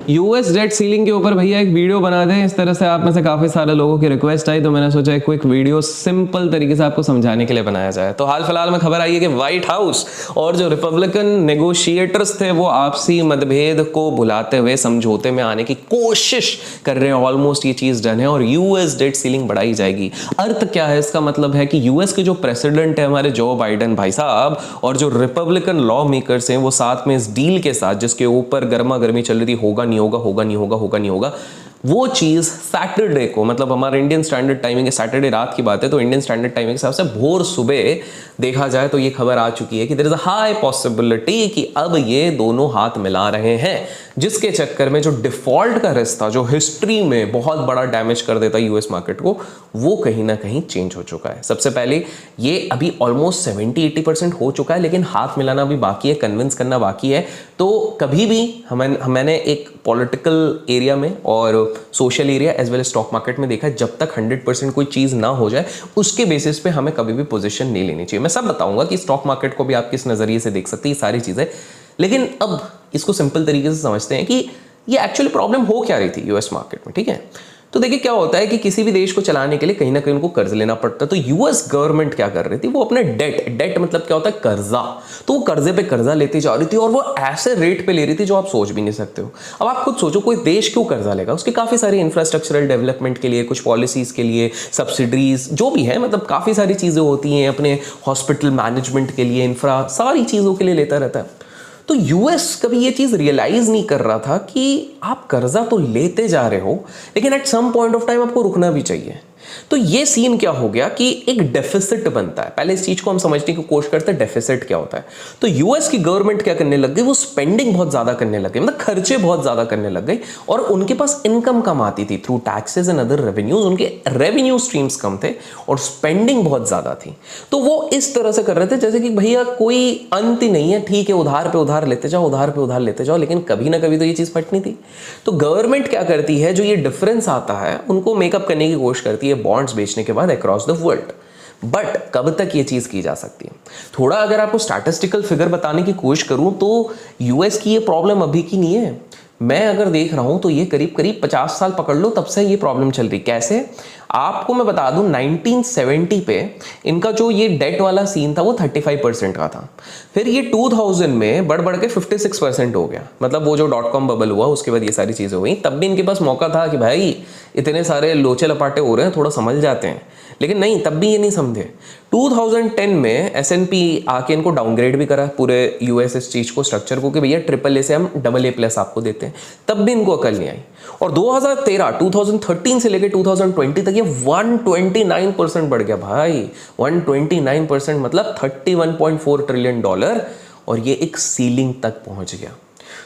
US date ceiling के ऊपर भैया एक वीडियो बना दें। इस तरह से आप में से काफी सारे लोगों की रिक्वेस्ट आई, तो मैंने सोचा एक क्विक वीडियो सिंपल तरीके से आपको समझाने के लिए बनाया जाए। तो हाल फिलहाल में खबर आई है कि व्हाइट हाउस और जो रिपब्लिकन नेगोशिएटर्स थे वो आपसी मतभेद को भुलाते हुए समझौते में आने की कोशिश कर रहे हैं। ऑलमोस्ट ये चीज डन है और यूएस डेट सीलिंग बढ़ाई जाएगी। अर्थ क्या है इसका? मतलब है कि यूएस के जो प्रेसिडेंट है हमारे जो बाइडेन भाई साहब और जो रिपब्लिकन लॉ मेकर्स हैं वो साथ में इस डील के साथ, जिसके ऊपर गर्मा गर्मी चल रही थी, होगा नहीं होगा, होगा नहीं होगा, होगा नहीं होगा, वो चीज सैटरडे को, मतलब हमारे इंडियन स्टैंडर्ड टाइमिंग, सैटरडे रात की बात है, तो इंडियन स्टैंडर्ड टाइमिंग के हिसाब से भोर सुबह देखा जाए तो ये खबर आ चुकी है कि there is a high possibility कि अब ये दोनों हाथ मिला रहे हैं, जिसके चक्कर में जो डिफॉल्ट का रिश्ता जो हिस्ट्री में बहुत बड़ा डैमेज कर देता है यूएस मार्केट को, वो कहीं ना कहीं चेंज हो चुका है। सबसे पहले ये अभी ऑलमोस्ट 70-80% हो चुका है, लेकिन हाथ मिलाना भी बाकी है, कन्विंस करना बाकी है। तो कभी भी मैंने एक पॉलिटिकल एरिया में और social area as well as stock market में देखा है, जब तक 100% कोई चीज ना हो जाए उसके बेसिस पे हमें कभी भी पोजीशन नहीं लेनी चाहिए। मैं सब बताऊंगा कि स्टॉक मार्केट को भी आप किस नजरिए से देख सकते हैं, ये सारी चीजें। लेकिन अब इसको सिंपल तरीके से समझते हैं कि ये एक्चुअली प्रॉब्लम हो क्या रही थी यूएस मार्केट में। ठीक है, तो देखिए क्या होता है कि किसी भी देश को चलाने के लिए कहीं ना कहीं उनको कर्ज लेना पड़ता है। तो यूएस गवर्नमेंट क्या कर रही थी, वो अपने डेट मतलब क्या होता है, कर्जा, तो वो कर्जे पे कर्जा लेती जा रही थी और वो ऐसे रेट पे ले रही थी जो आप सोच भी नहीं सकते हो। अब आप खुद सोचो, कोई देश क्यों कर्जा लेगा? उसके काफी सारी इंफ्रास्ट्रक्चरल डेवलपमेंट के लिए, कुछ पॉलिसीज के लिए, सब्सिडीज जो भी है, मतलब काफी सारी चीजें होती हैं, अपने हॉस्पिटल मैनेजमेंट के लिए, इंफ्रा, सारी चीजों के लिए लेता रहता है। तो यूएस कभी ये चीज रियलाइज नहीं कर रहा था कि आप कर्जा तो लेते जा रहे हो, लेकिन at some point of time आपको रुकना भी चाहिए। तो ये सीन क्या हो गया कि एक डेफिसिट बनता है। पहले इस चीज को हम समझने की कोशिश करते हैं, डेफिसिट क्या होता है। तो यूएस की गवर्नमेंट क्या करने लग गई, वो स्पेंडिंग बहुत ज्यादा करने लग गई, मतलब खर्चे बहुत ज्यादा करने लग गई, और उनके पास इनकम कम आती थी through taxes and other revenues, उनके रेवेन्यू स्ट्रीम्स कम थे और स्पेंडिंग बहुत ज्यादा थी। तो वो इस तरह से कर रहे थे जैसे कि भैया कोई अंत ही नहीं है, ठीक है उधार पे उधार लेते जाओ, उधार पे उधार लेते जाओ, लेकिन कभी ना कभी तो ये चीज फटनी थी। तो गवर्नमेंट क्या करती है, जो ये डिफरेंस आता है उनको मेकअप करने की कोशिश करती है बॉन्ड्स बेचने के बाद अक्रॉस द वर्ल्ड। बट कब तक ये चीज की जा सकती है? थोड़ा अगर आपको स्टैटिस्टिकल फिगर बताने की कोशिश करूं तो यूएस की ये प्रॉब्लम अभी की नहीं है। मैं अगर देख रहा हूं तो ये करीब करीब 50 साल पकड़ लो, तब से ये प्रॉब्लम चल रही। कैसे? आपको मैं बता दूं, 1970 पे इनका जो ये डेट वाला सीन था वो 35% का था। फिर ये 2000 में बढ़ बढ़ के 56% हो गया। मतलब वो जो .com बबल हुआ उसके बाद ये सारी चीजें हुई। तब भी इनके पास मौका था कि भाई इतने सारे लोचे लपाटे हो रहे हैं, थोड़ा समझ जाते हैं, लेकिन नहीं, तब भी ये नहीं समझे। 2010 में S&P आके इनको डाउनग्रेड भी करा पूरे यूएस इस चीज को, स्ट्रक्चर को, कि भैया AAA से हम AA+ आपको देते हैं। तब भी इनको अकल नहीं आई। और 2013 से लेकर 2020 तक ये 129% बढ़ गया भाई। 129% मतलब $31.4 ट्रिलियन, और ये एक सीलिंग तक पहुंच गया।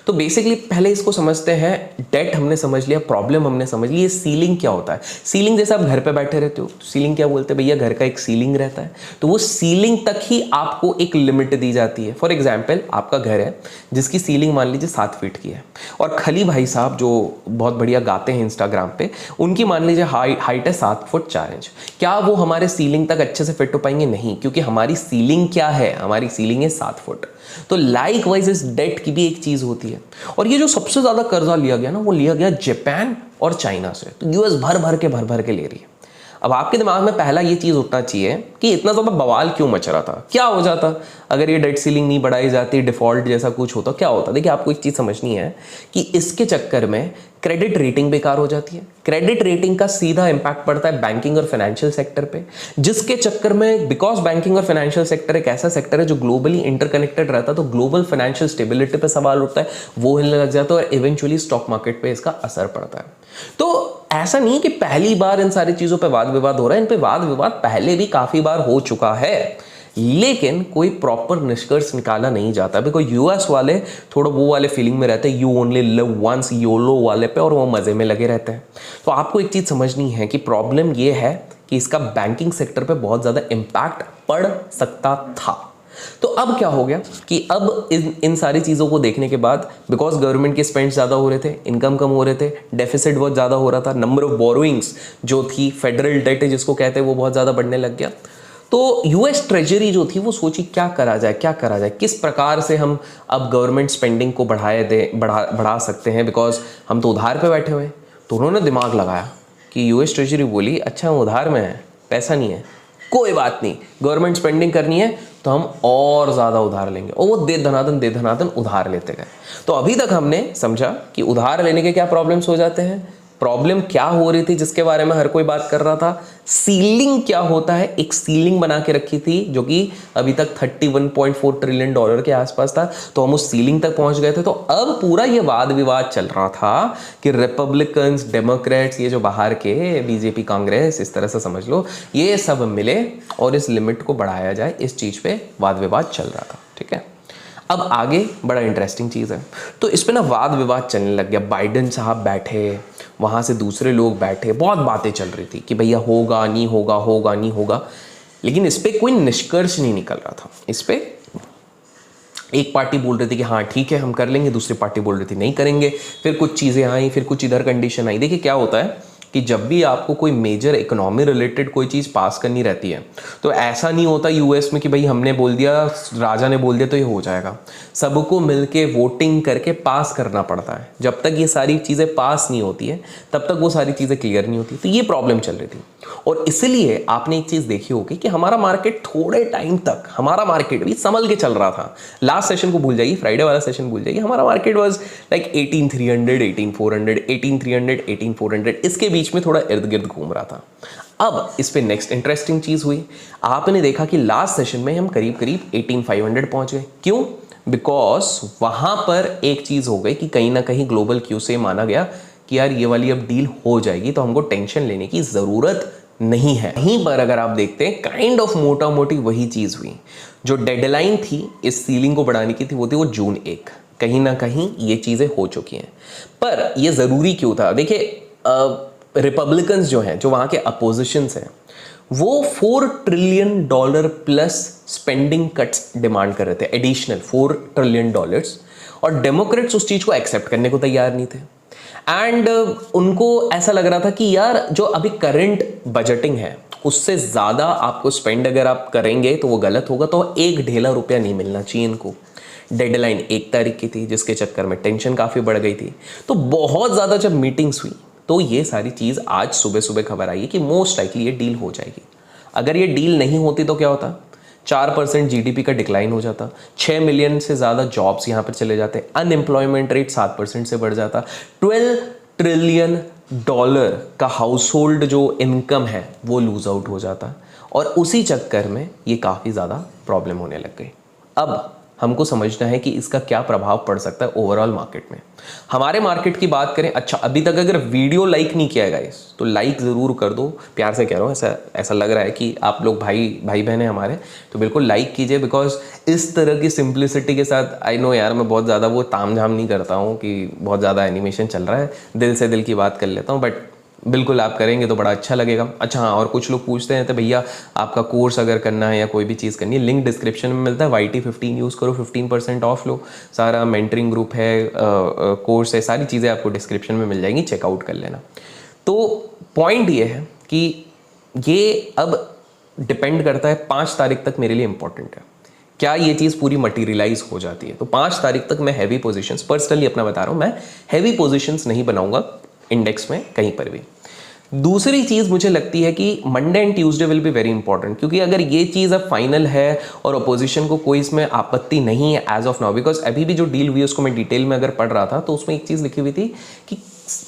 तो बेसिकली पहले इसको समझते हैं। डेट हमने समझ लिया, प्रॉब्लम हमने समझ ली, ये सीलिंग क्या होता है। सीलिंग जैसे आप घर पे बैठे रहते हो तो सीलिंग क्या बोलते हैं भैया, घर का एक सीलिंग रहता है, तो वो सीलिंग तक ही आपको एक लिमिट दी जाती है। फॉर एग्जाम्पल आपका घर है जिसकी सीलिंग मान लीजिए 7 फीट की है, और खली भाई साहब जो बहुत बढ़िया गाते हैं इंस्टाग्राम पे, उनकी मान लीजिए हाइट है 7 फुट 4 इंच। क्या वो हमारे सीलिंग तक अच्छे से फिट हो पाएंगे? नहीं, क्योंकि हमारी सीलिंग क्या है, हमारी सीलिंग है 7 फुट। तो लाइक वाइज इस डेट की भी एक चीज होती है। और ये जो सबसे ज्यादा कर्जा लिया गया ना, वो लिया गया जापान और चाइना से। तो यूएस भर भर के ले रही है। अब आपके दिमाग में पहला ये चीज उठना चाहिए कि इतना ज्यादा बवाल क्यों मच रहा था, क्या हो जाता अगर ये डेट सीलिंग नहीं बढ़ाई जाती, डिफॉल्ट जैसा कुछ होता, क्या होता? देखिए आपको एक चीज समझनी है कि इसके चक्कर में क्रेडिट रेटिंग बेकार हो जाती है। क्रेडिट रेटिंग का सीधा इंपैक्ट पड़ता है बैंकिंग और फाइनेंशियल सेक्टर पे, जिसके चक्कर में, बिकॉज बैंकिंग और फाइनेंशियल सेक्टर एक ऐसा सेक्टर है जो ग्लोबली इंटरकनेक्टेड रहता है, तो ग्लोबल फाइनेंशियल स्टेबिलिटी पे सवाल उठता है, वो हिलने लग जाता है और इवेंचुअली स्टॉक मार्केट पे इसका असर पड़ता है। तो ऐसा नहीं कि पहली बार इन सारी चीजों पे वाद विवाद हो रहा है, इन पे वाद विवाद पहले भी काफी बार हो चुका है, लेकिन कोई प्रॉपर निष्कर्ष निकाला नहीं जाता। बिकॉज यूएस वाले थोड़ा वो वाले फीलिंग में रहते हैं, you only live once, YOLO वाले पे, और वो मजे में लगे रहते हैं। तो आपको एक चीज समझनी है कि प्रॉब्लम ये है कि इसका बैंकिंग सेक्टर पे बहुत ज्यादा इंपैक्ट पड़ सकता था। तो अब क्या हो गया कि अब इन सारी चीजों को देखने के बाद, बिकॉज गवर्नमेंट के स्पेंड ज्यादा हो रहे थे, इनकम कम हो रहे थे, डेफिसिट बहुत ज्यादा हो रहा था, नंबर ऑफ बोरोइंग्स जो थी, फेडरल डेट जिसको कहते हैं, वो बहुत ज्यादा बढ़ने लग गया। तो यूएस ट्रेजरी जो थी वो सोची क्या करा जाए, क्या करा जाए, किस प्रकार से हम अब गवर्नमेंट स्पेंडिंग को बढ़ा सकते हैं, बिकॉज हम तो उधार पे बैठे हुए हैं। तो उन्होंने दिमाग लगाया कि यूएस ट्रेजरी बोली अच्छा हम उधार में है, पैसा नहीं है, कोई बात नहीं, गवर्नमेंट स्पेंडिंग करनी है तो हम और ज़्यादा उधार लेंगे। और वो दे धनादन उधार लेते गए। तो अभी तक हमने समझा कि उधार लेने के क्या प्रॉब्लम्स हो जाते हैं, प्रॉब्लम क्या हो रही थी जिसके बारे में हर कोई बात कर रहा था, सीलिंग क्या होता है, एक सीलिंग बना के रखी थी जो कि अभी तक $31.4 ट्रिलियन के आसपास था। तो हम उस सीलिंग तक पहुंच गए थे। तो अब पूरा ये वाद विवाद चल रहा था कि रिपब्लिकन्स, डेमोक्रेट्स, ये जो बाहर के बीजेपी, कांग्रेस, इस तरह से समझ लो, ये सब मिले और इस लिमिट को बढ़ाया जाए, इस चीज पे वाद विवाद चल रहा था। ठीक है, अब आगे बड़ा इंटरेस्टिंग चीज़ है। तो इस पे ना वाद विवाद चलने लग गया। बाइडेन साहब बैठे, वहाँ से दूसरे लोग बैठे, बहुत बातें चल रही थी कि भैया होगा नहीं होगा, होगा नहीं होगा, लेकिन इस पे कोई निष्कर्ष नहीं निकल रहा था। इस पे एक पार्टी बोल रही थी कि हाँ ठीक है हम कर लेंगे, दूसरी पार्टी बोल रही थी नहीं करेंगे। फिर कुछ चीज़ें आई, फिर कुछ इधर कंडीशन आई। देखिए क्या होता है कि जब भी आपको कोई मेजर इकोनॉमी रिलेटेड कोई चीज़ पास करनी रहती है तो ऐसा नहीं होता यूएस में कि भाई हमने बोल दिया, राजा ने बोल दिया तो ये हो जाएगा। सबको मिलके वोटिंग करके पास करना पड़ता है। जब तक ये सारी चीज़ें पास नहीं होती है तब तक वो सारी चीज़ें क्लियर नहीं होती। तो ये प्रॉब्लम चल रही थी। और इसलिए आपने एक चीज़ देखी होगी कि हमारा मार्केट थोड़े टाइम तक, हमारा मार्केट भी संभल के चल रहा था। लास्ट सेशन को भूल जाइए, फ्राइडे वाला सेशन भूल जाइए, हमारा मार्केट वाज लाइक 18,300, 18,400, 18,300, 18,400, इसके बीच में थोड़ा इर्द गिर्द घूम रहा था। अब इस पे नेक्स्ट इंटरेस्टिंग चीज़ हुई। आपने देखा कि लास्ट सेशन में हम करीब करीब 18,500 पहुंच गए। क्यों? बिकॉज वहां पर एक चीज़ हो गई कि कहीं ना कहीं ग्लोबल क्यू से माना गया कि यार ये वाली अब डील हो जाएगी तो हमको टेंशन लेने की ज़रूरत नहीं है। यहीं पर अगर आप देखते हैं काइंड ऑफ मोटा मोटी वही चीज़ हुई। जो डेडलाइन थी इस सीलिंग को बढ़ाने की थी वो थी वो जून 1। कहीं ना कहीं ये चीज़ें हो चुकी हैं। पर ये ज़रूरी क्यों था? देखिए रिपब्लिकन्स जो हैं, जो वहाँ के अपोजिशंस हैं, वो $4 trillion plus spending cuts demand कर रहे थे, एडिशनल $4 ट्रिलियन। और डेमोक्रेट्स उस चीज़ को एक्सेप्ट करने को तैयार नहीं थे। एंड उनको ऐसा लग रहा था कि यार जो अभी करंट बजटिंग है उससे ज़्यादा आपको स्पेंड अगर आप करेंगे तो वो गलत होगा। तो एक ढेला रुपया नहीं मिलना चाहिए इनको। डेडलाइन 1 तारीख की थी जिसके चक्कर में टेंशन काफ़ी बढ़ गई थी। तो बहुत ज़्यादा जब मीटिंग्स हुई तो ये सारी चीज़ आज सुबह सुबह खबर आई है कि मोस्ट लाइकली ये डील हो जाएगी। अगर ये डील नहीं होती तो क्या होता? 4% जीडीपी का डिक्लाइन हो जाता, 6 मिलियन से ज़्यादा जॉब्स यहाँ पर चले जाते, अनएम्प्लॉयमेंट रेट 7% से बढ़ जाता, $12 ट्रिलियन का हाउस होल्ड जो इनकम है वो लूज आउट हो जाता। और उसी चक्कर में ये काफ़ी ज़्यादा प्रॉब्लम होने लग गई। अब हमको समझना है कि इसका क्या प्रभाव पड़ सकता है ओवरऑल मार्केट में। हमारे मार्केट की बात करें, अच्छा अभी तक अगर वीडियो लाइक नहीं किया है गाइस तो लाइक ज़रूर कर दो, प्यार से कह रहा हूँ। ऐसा लग रहा है कि आप लोग भाई बहन हैं हमारे, तो बिल्कुल लाइक कीजिए। बिकॉज इस तरह की सिंप्लिसिटी के साथ, आई नो यार मैं बहुत ज़्यादा वो ताम झाम नहीं करता हूँ कि बहुत ज़्यादा एनिमेशन चल रहा है, दिल से दिल की बात कर लेता हूँ, बट बिल्कुल आप करेंगे तो बड़ा अच्छा लगेगा। अच्छा हाँ, और कुछ लोग पूछते हैं तो भैया आपका कोर्स अगर करना है या कोई भी चीज़ करनी है, लिंक डिस्क्रिप्शन में मिलता है, YT15 यूज़ करो, 15% ऑफ लो। सारा मेंटरिंग ग्रुप है, कोर्स है, सारी चीज़ें आपको डिस्क्रिप्शन में मिल जाएंगी, चेकआउट कर लेना। तो पॉइंट ये है कि ये अब डिपेंड करता है 5 तारीख तक मेरे लिए इंपॉर्टेंट है, क्या ये चीज़ पूरी मटीरियलाइज हो जाती है। तो 5 तारीख तक मैं हैवी पोजीशंस, पर्सनली अपना बता रहा हूँ, मैं हैवी पोजीशंस नहीं बनाऊंगा इंडेक्स में कहीं पर भी। दूसरी चीज़ मुझे लगती है कि Monday and Tuesday will be very important, क्योंकि अगर ये चीज़ अब फाइनल है और अपोजिशन को कोई इसमें आपत्ति नहीं है एज ऑफ नाउ, बिकॉज अभी भी जो डील हुई उसको मैं डिटेल में अगर पढ़ रहा था तो उसमें एक चीज़ लिखी हुई थी कि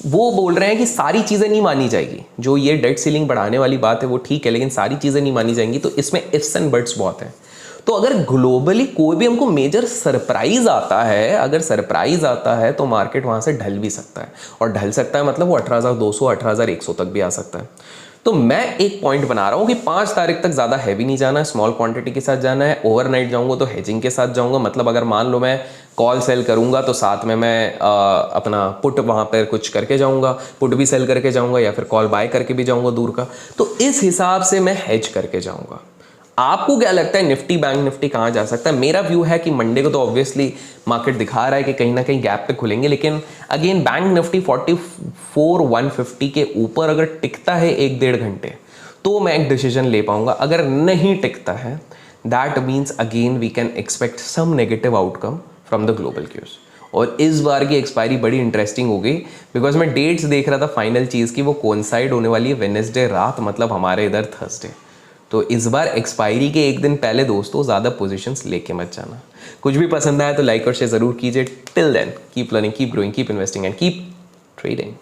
वो बोल रहे हैं कि सारी चीज़ें नहीं मानी जाएगी। जो ये डेट सीलिंग बढ़ाने वाली बात है वो ठीक है, लेकिन सारी चीज़ें नहीं मानी जाएंगी। तो इसमें इफ्स एंड बट्स बहुत हैं। तो अगर ग्लोबली कोई भी हमको मेजर सरप्राइज आता है, अगर सरप्राइज आता है तो मार्केट वहां से ढल भी सकता है, और ढल सकता है मतलब वो 18,200 18,100 तक भी आ सकता है। तो मैं एक पॉइंट बना रहा हूं कि 5 तारीख तक ज़्यादा हैवी नहीं जाना है, स्मॉल क्वांटिटी के साथ जाना है। ओवरनाइट जाऊंगा तो हेजिंग के साथ जाऊंगा, मतलब अगर मान लो मैं कॉल सेल करूंगा तो साथ में मैं अपना पुट वहां पर कुछ करके जाऊंगा, पुट भी सेल करके जाऊंगा या फिर कॉल बाय करके भी जाऊंगा दूर का। तो इस हिसाब से मैं हेज करके जाऊंगा। आपको क्या लगता है निफ्टी, बैंक निफ्टी कहाँ जा सकता है? मेरा व्यू है कि मंडे को तो ऑब्वियसली मार्केट दिखा रहा है कि कहीं ना कहीं गैप पे खुलेंगे, लेकिन अगेन बैंक निफ्टी 44,150 के ऊपर अगर टिकता है 1-1.5 घंटे तो मैं एक डिसीजन ले पाऊंगा। अगर नहीं टिकता है, that means again we can expect some negative outcome from the global cues. और इस बार की एक्सपायरी बड़ी इंटरेस्टिंग हो गई, बिकॉज मैं डेट्स देख रहा था फाइनल चीज़ की, वो कोइंसाइड होने वाली है वेडनेसडे रात, मतलब हमारे इधर थर्सडे। तो इस बार एक्सपायरी के एक दिन पहले दोस्तों ज़्यादा पोजीशंस लेके मत जाना। कुछ भी पसंद आया तो लाइक और शेयर ज़रूर कीजिए। Till then keep learning, keep growing, keep investing and keep trading.